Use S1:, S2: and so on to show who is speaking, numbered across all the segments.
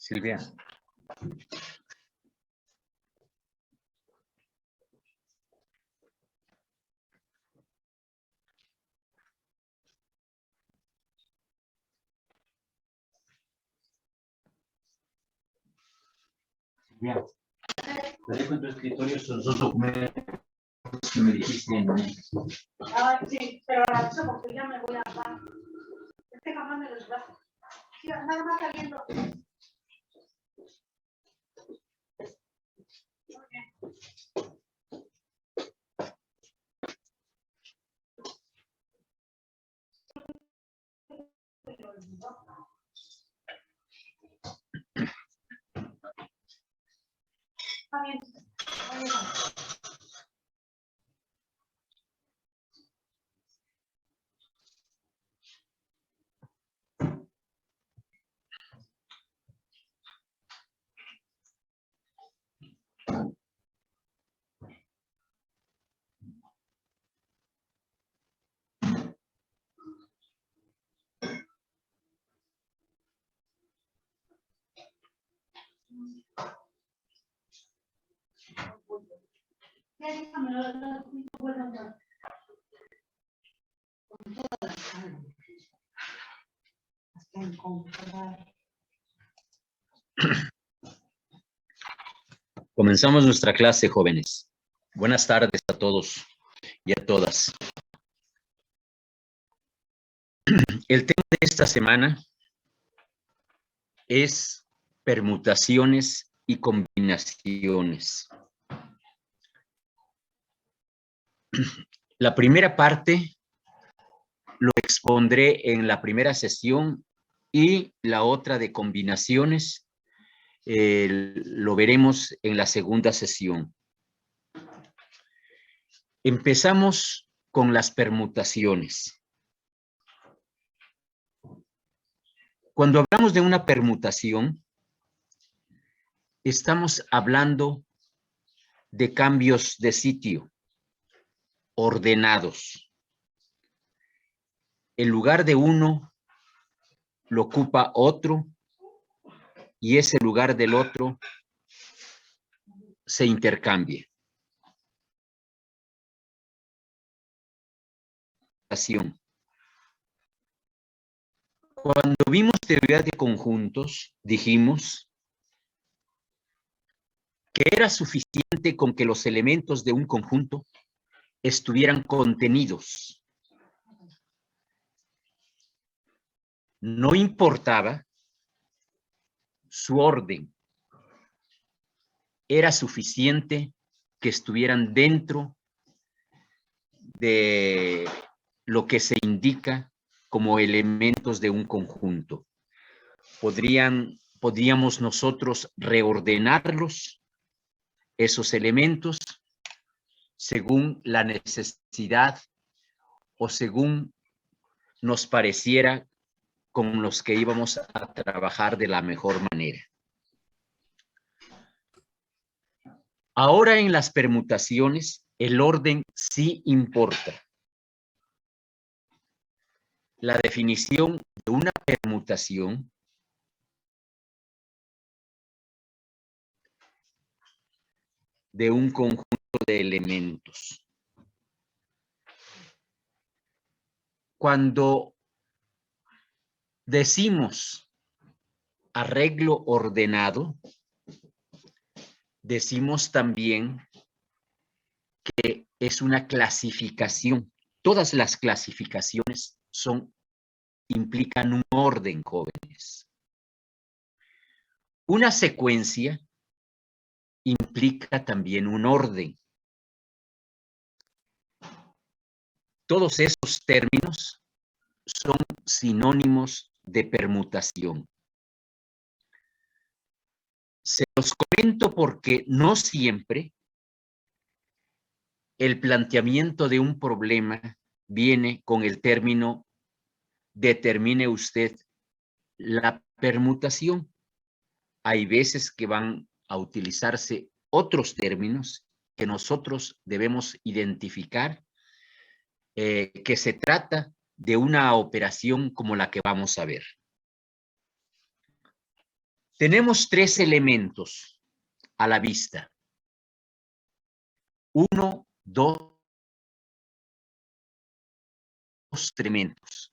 S1: Silvia. Silvia, te dejo en tu escritorio esos dos documentos que me dijiste.
S2: Ah, sí, pero la uso porque ya me voy a bajar. Este jamás me los bajo. Sí, nada más saliendo. Está bien. Está bien. Ya déjame lo vuelvo a entrar. Con todas las calmas. Hasta encontrar.
S1: Comenzamos nuestra clase, jóvenes. Buenas tardes a todos y a todas. El tema de esta semana es permutaciones y combinaciones. La primera parte lo expondré en la primera sesión y la otra de combinaciones lo veremos en la segunda sesión. Empezamos con las permutaciones. Cuando hablamos de una permutación, estamos hablando de cambios de sitio ordenados. El lugar de uno lo ocupa otro y ese lugar del otro se intercambia. Cuando vimos teoría de conjuntos, dijimos que era suficiente con que los elementos de un conjunto estuvieran contenidos No importaba su orden. Era suficiente que estuvieran dentro de lo que se indica como elementos de un conjunto. Podríamos nosotros reordenarlos, esos elementos, según la necesidad o según nos pareciera con los que íbamos a trabajar de la mejor manera. Ahora en las permutaciones, el orden sí importa. La definición de una permutación de un conjunto de elementos. Cuando decimos arreglo ordenado, decimos también que es una clasificación. Todas las clasificaciones implican un orden, jóvenes. Una secuencia implica también un orden. Todos esos términos son sinónimos de permutación. Se los comento porque no siempre el planteamiento de un problema viene con el término determine usted la permutación. Hay veces que van a utilizarse otros términos que nosotros debemos identificar, que se trata de una operación como la que vamos a ver. Tenemos tres elementos a la vista. 1, 2 elementos.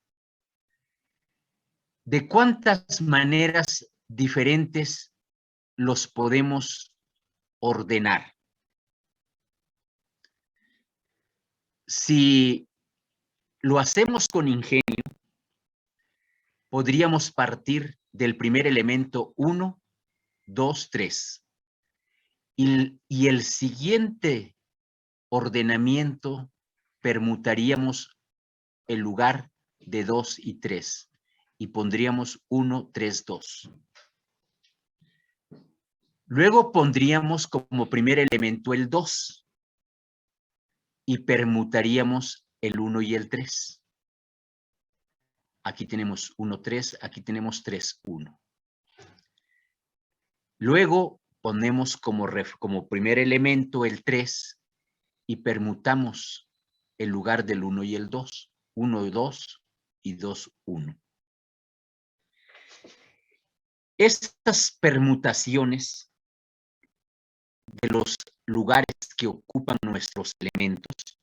S1: ¿De cuántas maneras diferentes los podemos ordenar? Si lo hacemos con ingenio, podríamos partir del primer elemento 1, 2, 3. Y el siguiente ordenamiento permutaríamos el lugar de 2 y 3 y pondríamos 1, 3, 2. Luego pondríamos como primer elemento el 2 y permutaríamos el 1 y el 3. Aquí tenemos 1, 3, aquí tenemos 3, 1. Luego ponemos como primer elemento el 3 y permutamos el lugar del 1 y el 2. 1, 2 y 2, 1. Estas permutaciones de los lugares que ocupan nuestros elementos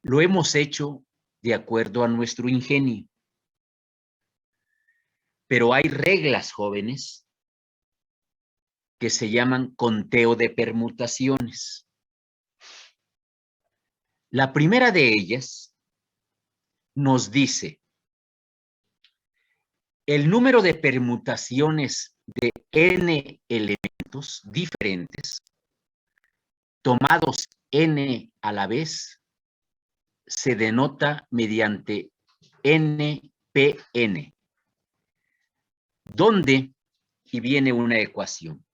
S1: lo hemos hecho de acuerdo a nuestro ingenio. Pero hay reglas, jóvenes, que se llaman conteo de permutaciones. La primera de ellas nos dice el número de permutaciones de n elementos diferentes tomados n a la vez se denota mediante NPN, donde, y viene una ecuación.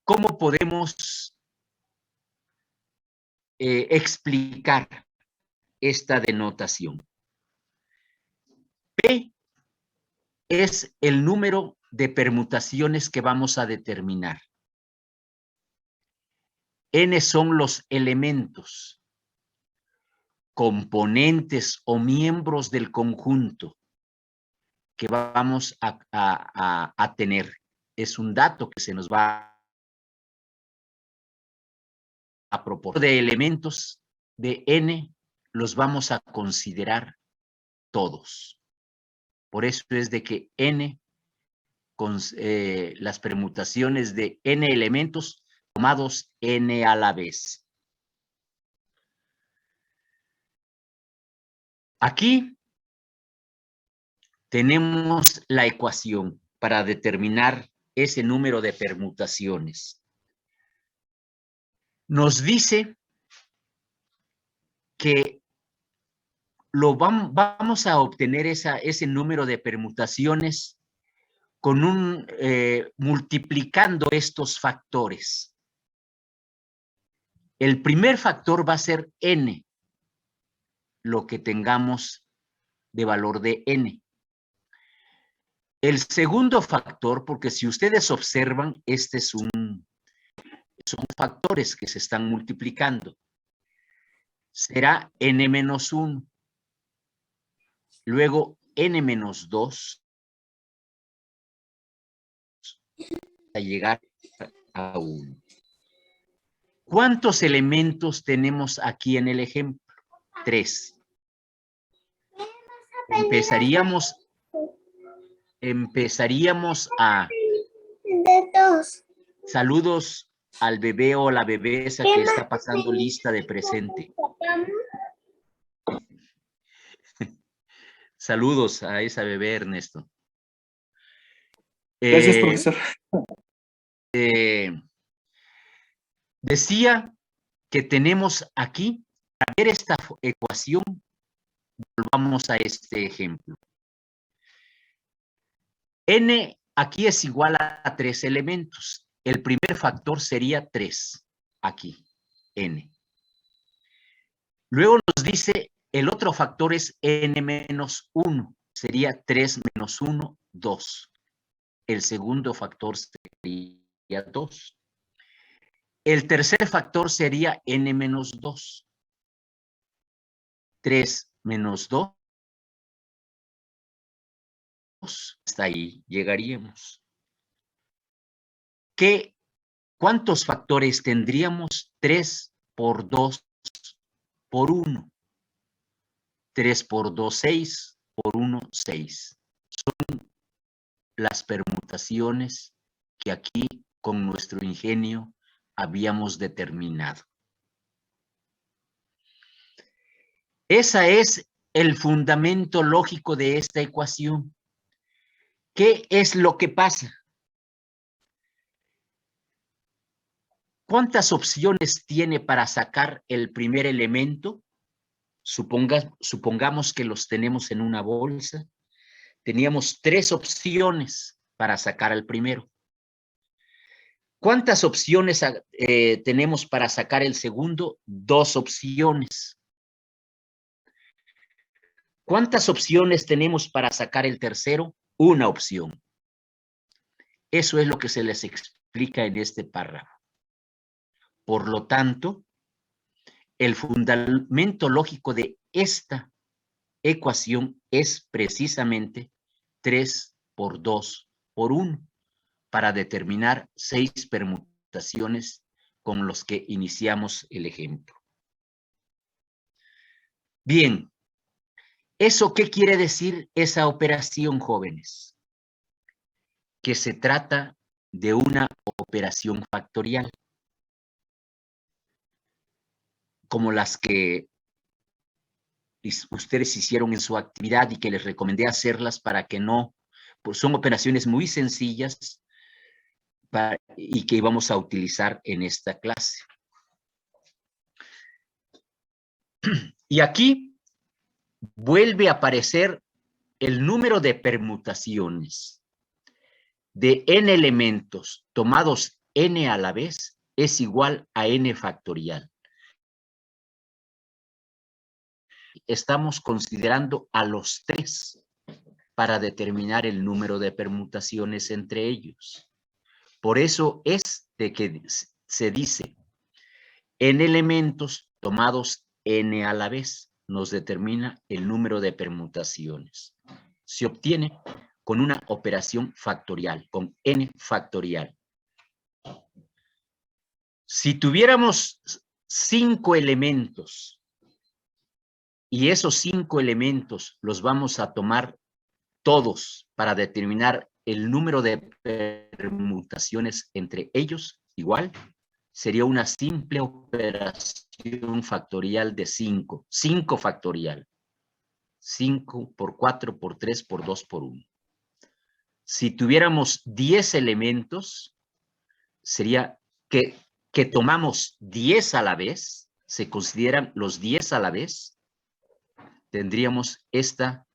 S1: ¿Cómo podemos explicar esta denotación? P es el número de permutaciones que vamos a determinar. N son los elementos, componentes o miembros del conjunto que vamos a tener. Es un dato que se nos va a proponer. De elementos de N los vamos a considerar todos. Por eso es de que N, con las permutaciones de N elementos tomados N a la vez. Aquí tenemos la ecuación para determinar ese número de permutaciones. Nos dice que vamos a obtener ese número de permutaciones con multiplicando estos factores. El primer factor va a ser n, lo que tengamos de valor de n. El segundo factor, porque si ustedes observan, son factores que se están multiplicando, será n menos 1, luego n menos 2, a llegar a 1. ¿Cuántos elementos tenemos aquí en el ejemplo? 3. Empezaríamos a... Saludos al bebé o la bebesa que está pasando lista de presente. Saludos a esa bebé, Ernesto.
S3: Gracias, profesor.
S1: Decía que tenemos aquí, para ver esta ecuación, volvamos a este ejemplo. N aquí es igual a 3 elementos. El primer factor sería 3, aquí, n. Luego nos dice, el otro factor es n menos 1, sería 3 menos 1, 2. El segundo factor sería 2. El tercer factor sería n menos 2. 3 menos 2. Hasta ahí llegaríamos. ¿Cuántos factores tendríamos? 3 por 2 por 1. 3 por 2, 6. Por 1, 6. Son las permutaciones que aquí con nuestro ingenio habíamos determinado. Ese es el fundamento lógico de esta ecuación. ¿Qué es lo que pasa? ¿Cuántas opciones tiene para sacar el primer elemento? Supongamos que los tenemos en una bolsa. Teníamos 3 opciones para sacar al primero. ¿Cuántas opciones tenemos para sacar el segundo? 2 opciones. ¿Cuántas opciones tenemos para sacar el tercero? 1 opción. Eso es lo que se les explica en este párrafo. Por lo tanto, el fundamento lógico de esta ecuación es precisamente 3 por 2 por 1 para determinar 6 permutaciones con los que iniciamos el ejemplo. Bien, ¿eso qué quiere decir esa operación, jóvenes? Que se trata de una operación factorial, como las que ustedes hicieron en su actividad y que les recomendé hacerlas para que no, pues son operaciones muy sencillas y que vamos a utilizar en esta clase. Y aquí vuelve a aparecer el número de permutaciones de n elementos tomados n a la vez es igual a n factorial. Estamos considerando a los 3 para determinar el número de permutaciones entre ellos. Por eso es de que se dice n elementos tomados n a la vez nos determina el número de permutaciones. Se obtiene con una operación factorial, con n factorial. Si tuviéramos 5 elementos y esos 5 elementos los vamos a tomar todos para determinar el número de permutaciones entre ellos, igual, sería una simple operación factorial de 5. 5 factorial. 5 por 4 por 3 por 2 por 1. Si tuviéramos 10 elementos, sería que tomamos 10 a la vez, se consideran los 10 a la vez, tendríamos esta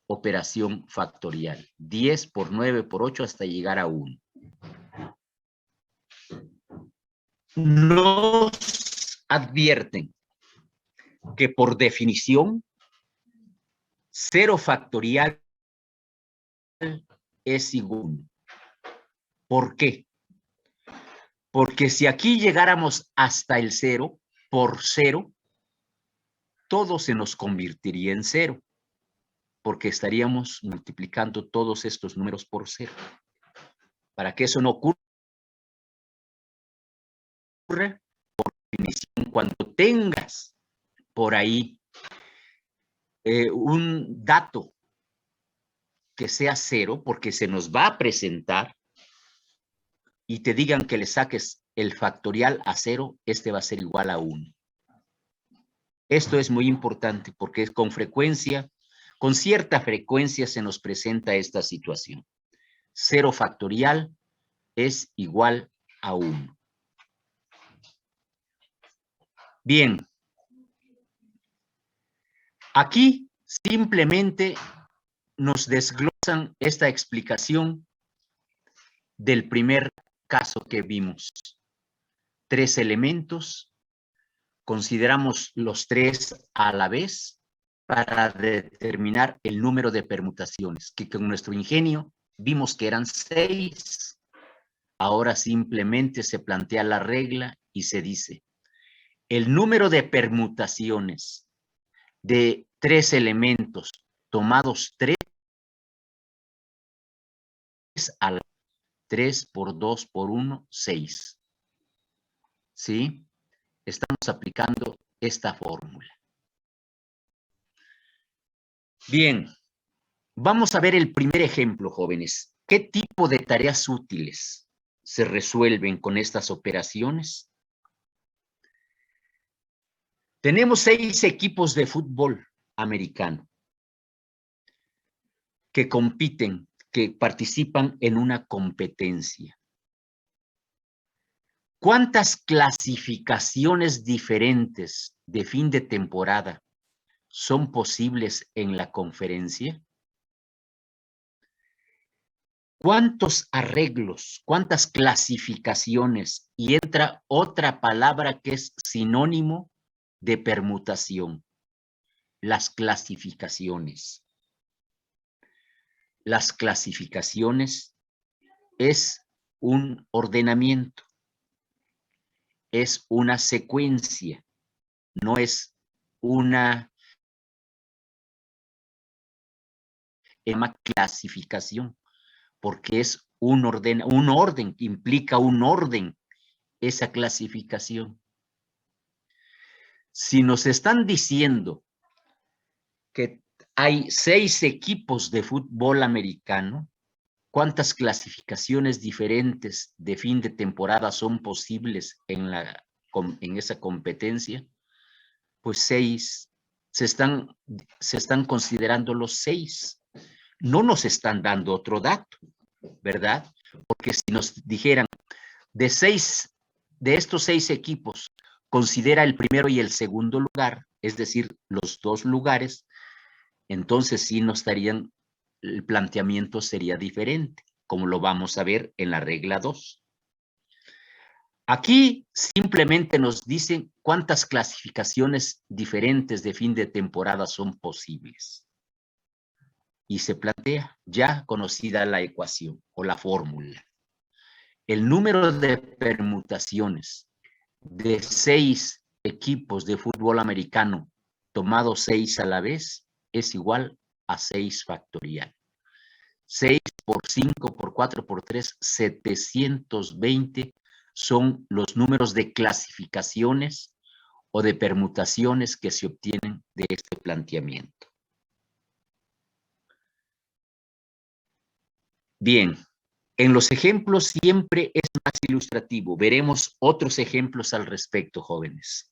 S1: operación factorial. 10 por 9 por 8 hasta llegar a 1. Nos advierten que por definición, 0 factorial es igual a 1. ¿Por qué? Porque si aquí llegáramos hasta el 0, por 0, todo se nos convertiría en 0, porque estaríamos multiplicando todos estos números por 0. Para que eso no ocurra, por definición, cuando tengas por ahí un dato que sea 0, porque se nos va a presentar, y te digan que le saques el factorial a 0, este va a ser igual a 1. Esto es muy importante porque con frecuencia, con cierta frecuencia se nos presenta esta situación. 0 factorial es igual a 1. Bien. Aquí simplemente nos desglosan esta explicación del primer caso que vimos. 3 elementos, consideramos los 3 a la vez para determinar el número de permutaciones, que con nuestro ingenio vimos que eran 6. Ahora simplemente se plantea la regla y se dice, el número de permutaciones de 3 elementos tomados 3 a la 3 por 2 por 1, 6. ¿Sí? Estamos aplicando esta fórmula. Bien, vamos a ver el primer ejemplo, jóvenes. ¿Qué tipo de tareas útiles se resuelven con estas operaciones? Tenemos 6 equipos de fútbol americano que compiten, que participan en una competencia. ¿Cuántas clasificaciones diferentes de fin de temporada son posibles en la conferencia? ¿Cuántos arreglos, cuántas clasificaciones? Y entra otra palabra que es sinónimo de permutación, las clasificaciones. Las clasificaciones es un ordenamiento, es una secuencia, no es una clasificación, porque es un orden, implica un orden, esa clasificación. Si nos están diciendo que hay 6 equipos de fútbol americano, ¿cuántas clasificaciones diferentes de fin de temporada son posibles en esa competencia? Pues 6. Se están considerando los 6. No nos están dando otro dato, ¿verdad? Porque si nos dijeran de estos 6 equipos, considera el primero y el segundo lugar, es decir, los 2 lugares, entonces sí nos estarían, el planteamiento sería diferente, como lo vamos a ver en la regla 2. Aquí simplemente nos dicen cuántas clasificaciones diferentes de fin de temporada son posibles. Y se plantea ya conocida la ecuación o la fórmula. El número de permutaciones de 6 equipos de fútbol americano tomados 6 a la vez es igual a 6 factorial. 6 por 5 por 4 por 3, 720 son los números de clasificaciones o de permutaciones que se obtienen de este planteamiento. Bien, en los ejemplos siempre es más ilustrativo. Veremos otros ejemplos al respecto, jóvenes.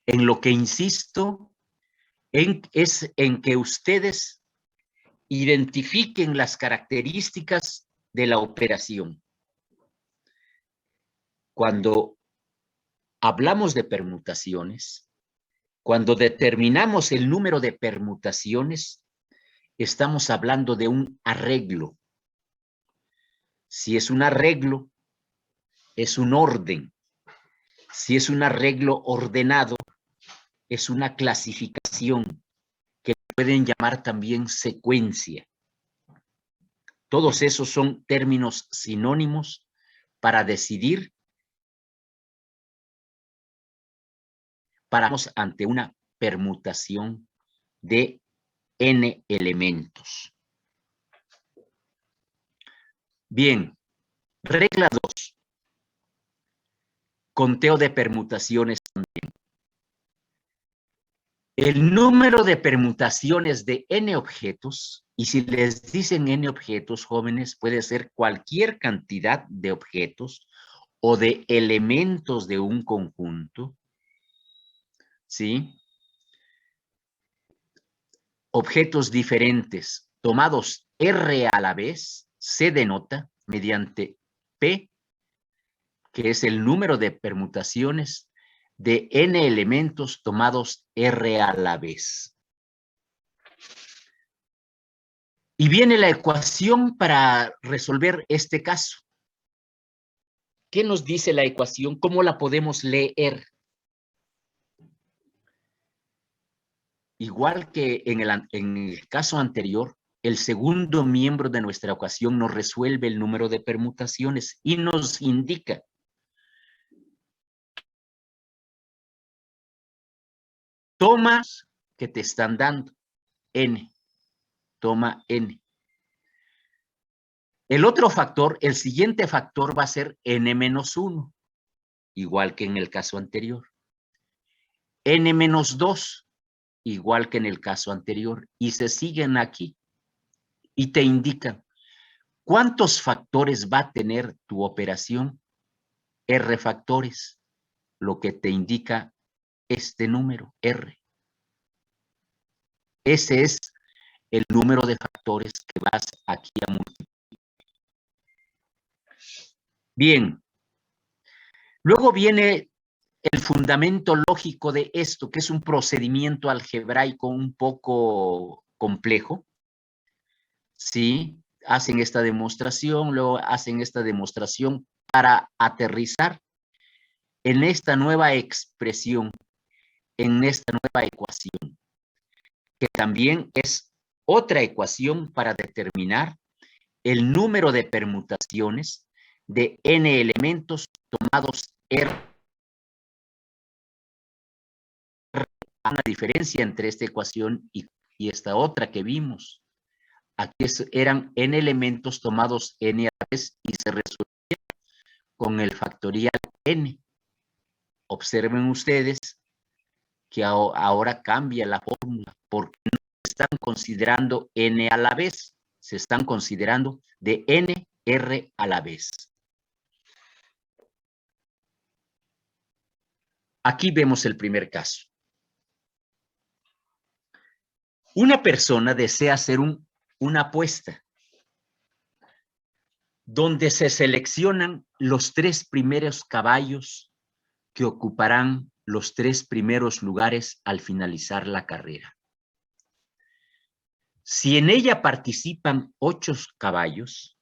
S1: En lo que insisto es en que ustedes identifiquen las características de la operación. Cuando hablamos de permutaciones, cuando determinamos el número de permutaciones, estamos hablando de un arreglo. Si es un arreglo, es un orden. Si es un arreglo ordenado, es una clasificación que pueden llamar también secuencia. Todos esos son términos sinónimos para decidir, paramos ante una permutación de n elementos. Bien, regla 2. Conteo de permutaciones también. El número de permutaciones de n objetos, y si les dicen n objetos, jóvenes, puede ser cualquier cantidad de objetos o de elementos de un conjunto, ¿sí? Objetos diferentes tomados R a la vez se denota mediante P, que es el número de permutaciones de n elementos tomados R a la vez. Y viene la ecuación para resolver este caso. ¿Qué nos dice la ecuación? ¿Cómo la podemos leer? Igual que en el caso anterior, el segundo miembro de nuestra ecuación nos resuelve el número de permutaciones y nos indica tomas que te están dando, n, toma n. El otro factor, el siguiente factor va a ser n-1, igual que en el caso anterior. n-2, igual que en el caso anterior. Y se siguen aquí y te indican cuántos factores va a tener tu operación. R factores, lo que te indica este número, R. Ese es el número de factores que vas aquí a multiplicar. Bien. Luego viene el fundamento lógico de esto, que es un procedimiento algebraico un poco complejo. Sí, hacen esta demostración, luego hacen esta demostración para aterrizar en esta nueva expresión, en esta nueva ecuación, que también es otra ecuación para determinar el número de permutaciones de n elementos tomados R. Una diferencia entre esta ecuación y esta otra que vimos. Aquí eran n elementos tomados n a la vez y se resolvía con el factorial n. Observen ustedes que ahora cambia la fórmula porque no están considerando n a la vez, se están considerando de n, r a la vez. Aquí vemos el primer caso. Una persona desea hacer una apuesta donde se seleccionan los 3 primeros caballos que ocuparán los 3 primeros lugares al finalizar la carrera. Si en ella participan 8 caballos,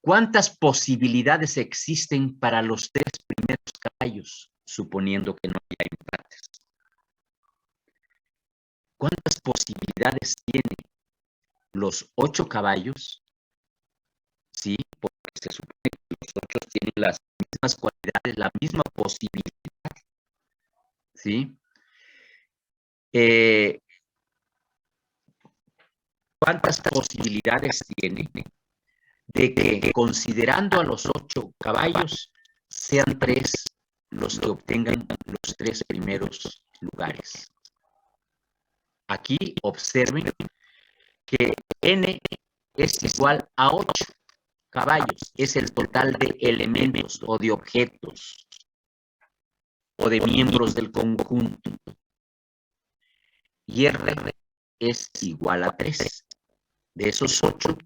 S1: ¿cuántas posibilidades existen para los 3 primeros caballos, suponiendo que no haya empates? ¿Cuántas posibilidades tienen los 8 caballos? Sí, porque se supone que los 8 tienen las mismas cualidades, la misma posibilidad. ¿Sí? ¿Cuántas posibilidades tiene de que, considerando a los 8 caballos, sean 3 los que obtengan los 3 primeros lugares? Aquí observen que n es igual a 8 caballos, es el total de elementos o de objetos o de miembros del conjunto. y R es igual a 3. De esos 8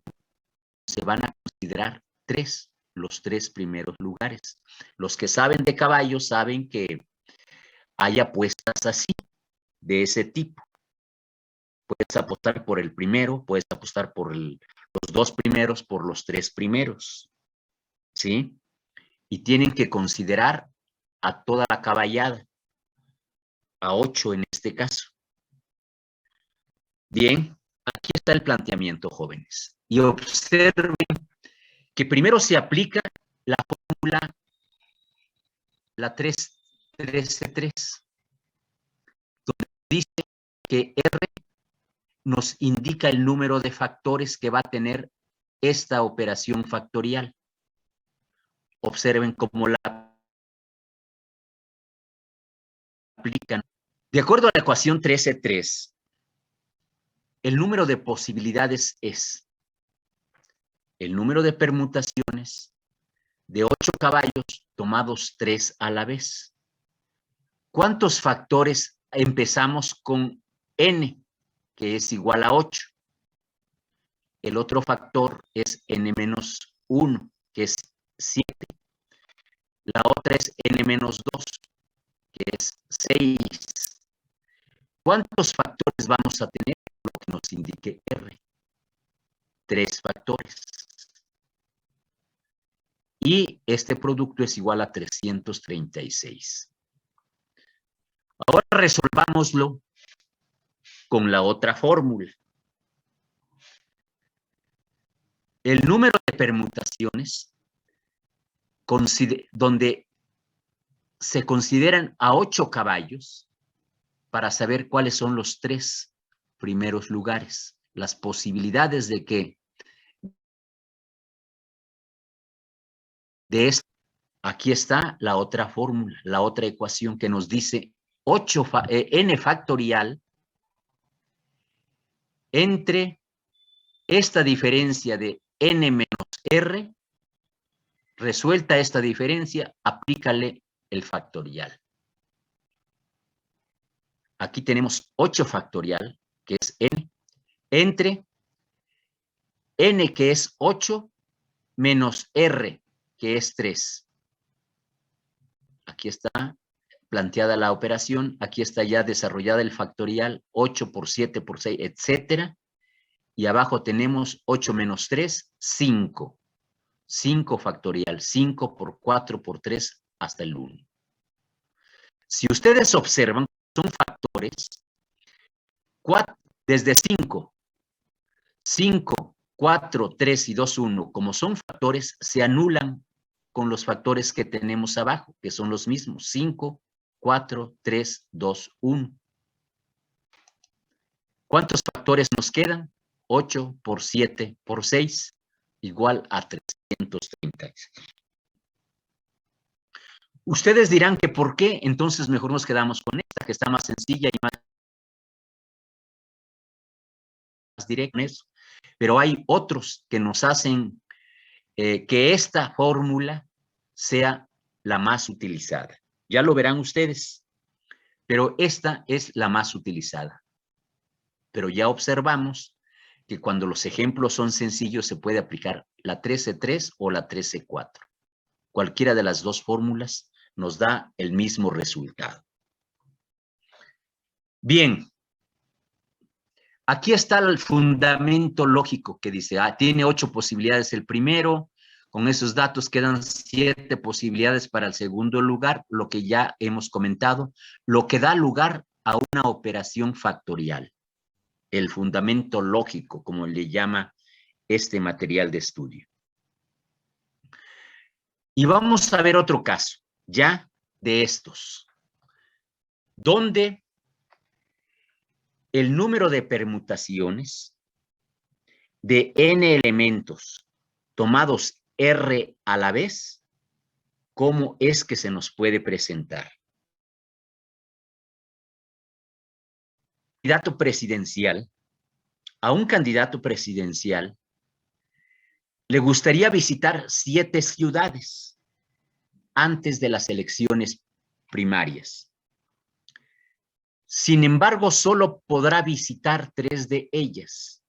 S1: se van a considerar 3, los 3 primeros lugares. Los que saben de caballos saben que hay apuestas así, de ese tipo. Puedes apostar por el primero, puedes apostar por los 2 primeros, por los 3 primeros, ¿sí? Y tienen que considerar a toda la caballada, a 8 en este caso. Bien, aquí está el planteamiento, jóvenes. Y observen que primero se aplica la fórmula, la 13-3, donde dice que R nos indica el número de factores que va a tener esta operación factorial. Observen cómo la aplican. De acuerdo a la ecuación 13-3, el número de posibilidades es el número de permutaciones de 8 caballos tomados 3 a la vez. ¿Cuántos factores empezamos con n, que es igual a 8? El otro factor es n-1, que es 7. La otra es n-2, que es 6. ¿Cuántos factores vamos a tener? Lo que nos indique R. 3 factores. Y este producto es igual a 336. Ahora resolvámoslo con la otra fórmula. El número de permutaciones donde se consideran a 8 caballos para saber cuáles son los 3 primeros lugares, las posibilidades de que de esto. Aquí está la otra fórmula, la otra ecuación que nos dice n factorial entre esta diferencia de n menos r. Resuelta esta diferencia, aplícale el factorial. Aquí tenemos 8 factorial, que es n, entre n, que es 8, menos r, que es 3. Aquí está planteada la operación, aquí está ya desarrollada el factorial, 8 por 7 por 6, etcétera. Y abajo tenemos 8 menos 3, 5. 5 factorial, 5 por 4 por 3 hasta el 1. Si ustedes observan, son factores 4, desde 5, 5, 4, 3 y 2, 1, como son factores, se anulan con los factores que tenemos abajo, que son los mismos, 5, 4, 3, 2, 1. ¿Cuántos factores nos quedan? 8 por 7 por 6, igual a 330. Ustedes dirán que ¿por qué? Entonces mejor nos quedamos con esta, que está más sencilla y más directa en eso. Pero hay otros que nos hacen que esta fórmula sea la más utilizada. Ya lo verán ustedes, pero esta es la más utilizada. Pero ya observamos que cuando los ejemplos son sencillos se puede aplicar la 13-3 o la 13-4. Cualquiera de las dos fórmulas nos da el mismo resultado. Bien, aquí está el fundamento lógico que dice, tiene 8 posibilidades el primero, con esos datos quedan 7 posibilidades para el segundo lugar, lo que ya hemos comentado, lo que da lugar a una operación factorial. El fundamento lógico, como le llama este material de estudio. Y vamos a ver otro caso, ya de estos, donde el número de permutaciones de n elementos tomados R a la vez, ¿cómo es que se nos puede presentar? Candidato presidencial, a un candidato presidencial le gustaría visitar 7 ciudades antes de las elecciones primarias. Sin embargo, solo podrá visitar 3 de ellas.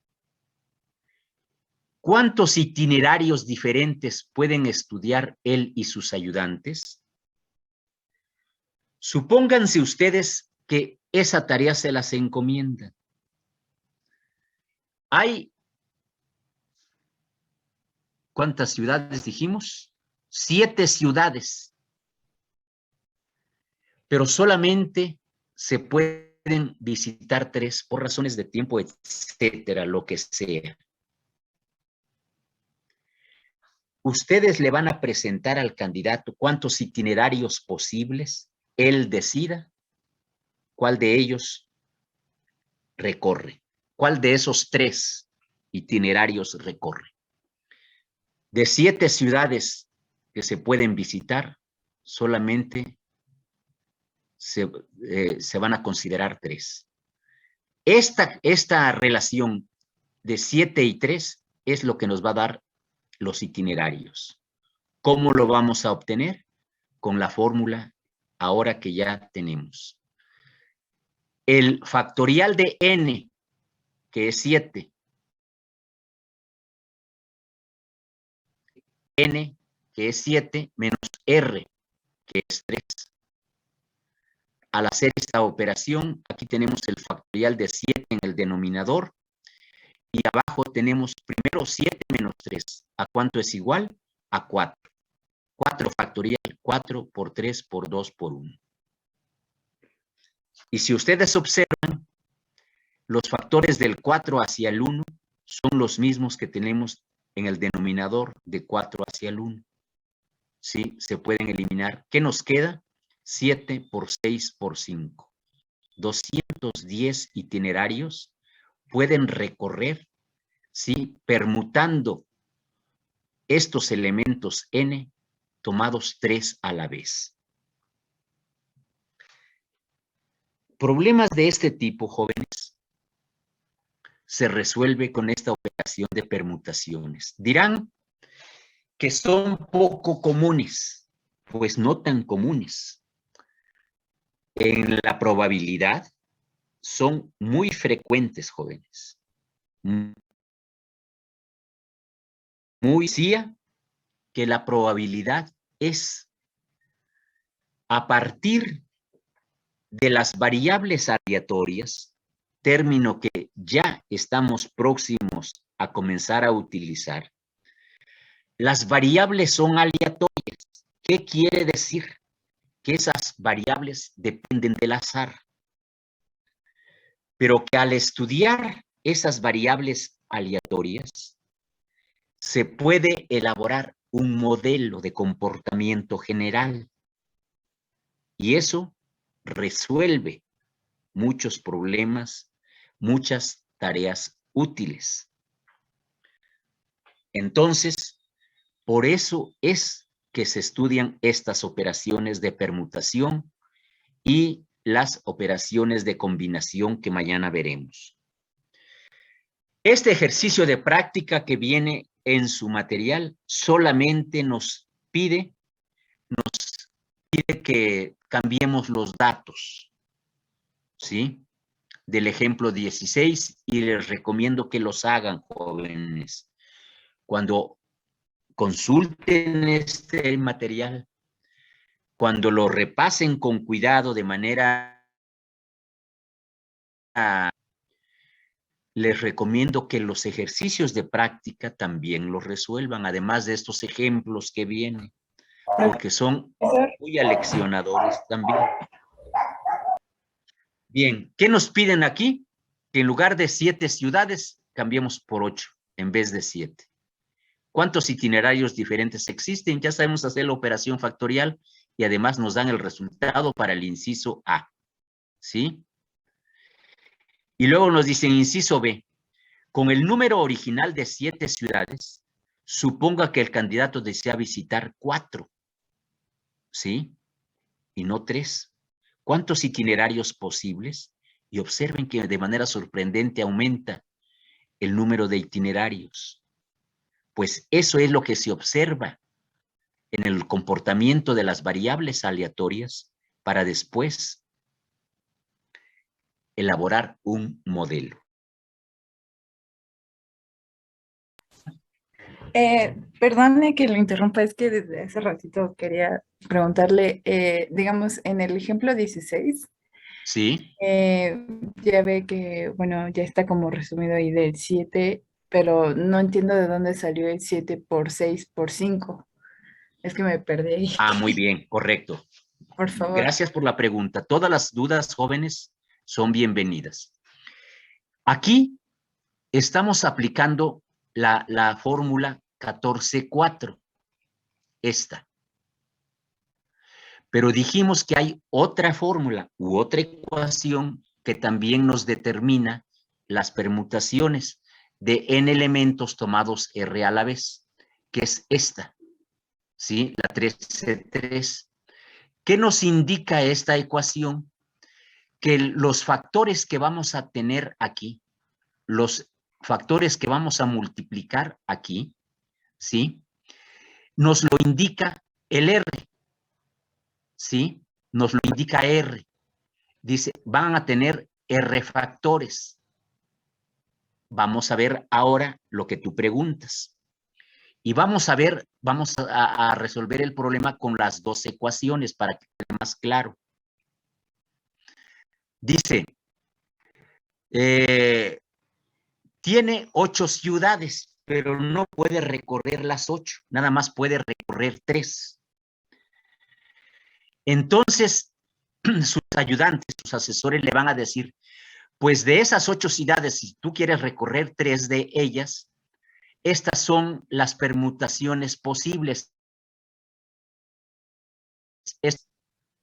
S1: ¿Cuántos itinerarios diferentes pueden estudiar él y sus ayudantes? Supónganse ustedes que esa tarea se las encomiendan. Hay, ¿cuántas ciudades dijimos? 7 ciudades, pero solamente se pueden visitar 3 por razones de tiempo, etcétera, lo que sea. Ustedes le van a presentar al candidato cuántos itinerarios posibles él decida cuál de ellos recorre, cuál de esos 3 itinerarios recorre. De 7 ciudades que se pueden visitar, solamente se van a considerar 3. Esta relación de 7 y 3 es lo que nos va a dar los itinerarios. ¿Cómo lo vamos a obtener? Con la fórmula ahora que ya tenemos. El factorial de n, que es 7, n, que es 7, menos r, que es 3. Al hacer esta operación, aquí tenemos el factorial de 7 en el denominador y abajo tenemos primero 7 menos 3. ¿A cuánto es igual? A 4. 4 factorial, 4 por 3 por 2 por 1. Y si ustedes observan, los factores del 4 hacia el 1 son los mismos que tenemos en el denominador de 4 hacia el 1. ¿Sí? Se pueden eliminar. ¿Qué nos queda? 7 por 6 por 5. 210 itinerarios pueden recorrer, ¿sí? Permutando estos elementos n tomados 3 a la vez. Problemas de este tipo, jóvenes, se resuelve con esta operación de permutaciones. Dirán que son poco comunes, pues no tan comunes. En la probabilidad son muy frecuentes, jóvenes. Muy decía que la probabilidad es a partir de las variables aleatorias, término que ya estamos próximos a comenzar a utilizar. Las variables son aleatorias. ¿Qué quiere decir? Que esas variables dependen del azar. Pero que al estudiar esas variables aleatorias, se puede elaborar un modelo de comportamiento general. Y eso resuelve muchos problemas, muchas tareas útiles. Entonces, por eso es que se estudian estas operaciones de permutación y las operaciones de combinación que mañana veremos. Este ejercicio de práctica que viene en su material solamente nos pide que cambiemos los datos, ¿sí? Del ejemplo 16 y les recomiendo que los hagan, jóvenes. Cuando consulten este material, cuando lo repasen con cuidado de manera... les recomiendo que los ejercicios de práctica también los resuelvan, además de estos ejemplos que vienen, porque son muy aleccionadores también. Bien, ¿qué nos piden aquí? Que en lugar de 7 ciudades, cambiemos por 8 en vez de 7. ¿Cuántos itinerarios diferentes existen? Ya sabemos hacer la operación factorial y además nos dan el resultado para el inciso A. ¿Sí? Y luego nos dicen inciso B. Con el número original de 7 ciudades, suponga que el candidato desea visitar 4. ¿Sí? Y no 3. ¿Cuántos itinerarios posibles? Y observen que de manera sorprendente aumenta el número de itinerarios. Pues eso es lo que se observa en el comportamiento de las variables aleatorias para después elaborar un modelo.
S3: Perdone que lo interrumpa, es que desde hace ratito quería preguntarle, digamos, en el ejemplo 16,
S1: ¿Sí?
S3: ya ve que, bueno, ya está como resumido ahí del 7, pero no entiendo de dónde salió el 7 por 6 por 5. Es que me perdí ahí.
S1: Ah, muy bien, correcto.
S3: Por favor.
S1: Gracias por la pregunta. Todas las dudas, jóvenes, son bienvenidas. Aquí estamos aplicando la fórmula 14.4, esta. Pero dijimos que hay otra fórmula u otra ecuación que también nos determina las permutaciones de n elementos tomados R a la vez, que es esta, ¿sí? La 13.3. ¿Qué nos indica esta ecuación? Que los factores que vamos a tener aquí, los factores que vamos a multiplicar aquí, ¿sí? Nos lo indica el R, ¿sí? Nos lo indica R. Dice, van a tener R factores. Vamos a ver ahora lo que tú preguntas. Y vamos a ver, vamos a resolver el problema con las dos ecuaciones para que quede más claro. Dice, tiene 8 ciudades, pero no puede recorrer las 8, nada más puede recorrer 3. Entonces, sus ayudantes, sus asesores le van a decir, pues de esas 8 ciudades, si tú quieres recorrer 3 de ellas, estas son las permutaciones posibles.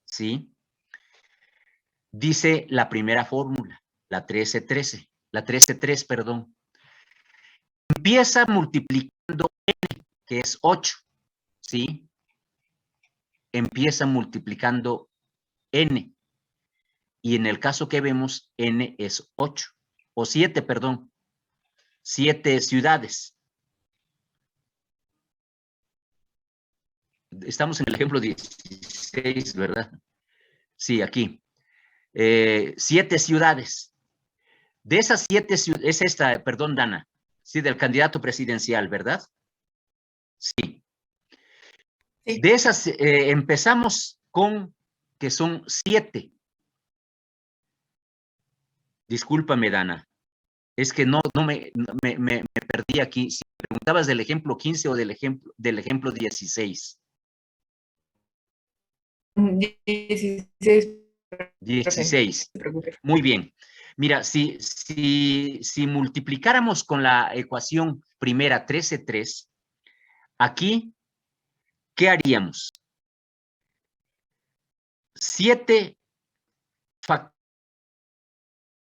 S1: ¿Sí? Dice la primera fórmula, la 13.3, perdón. Empieza multiplicando n, que es 8, ¿sí? Empieza multiplicando n. Y en el caso que vemos, n es 8, o 7, perdón. 7 ciudades. Estamos en el ejemplo 16, ¿verdad? Sí, aquí. 7 ciudades. De esas 7 ciudades, es esta, perdón, Dana, sí, del candidato presidencial, ¿verdad? Sí.
S3: Sí.
S1: De esas, empezamos con que son 7. Discúlpame, Dana. Es que no me perdí aquí. Si me preguntabas del ejemplo 15 o del ejemplo 16.
S3: 16.
S1: 16.
S3: No se preocupe.
S1: Muy bien. Mira, si multiplicáramos con la ecuación primera 13.3, aquí, ¿qué haríamos? 7 factores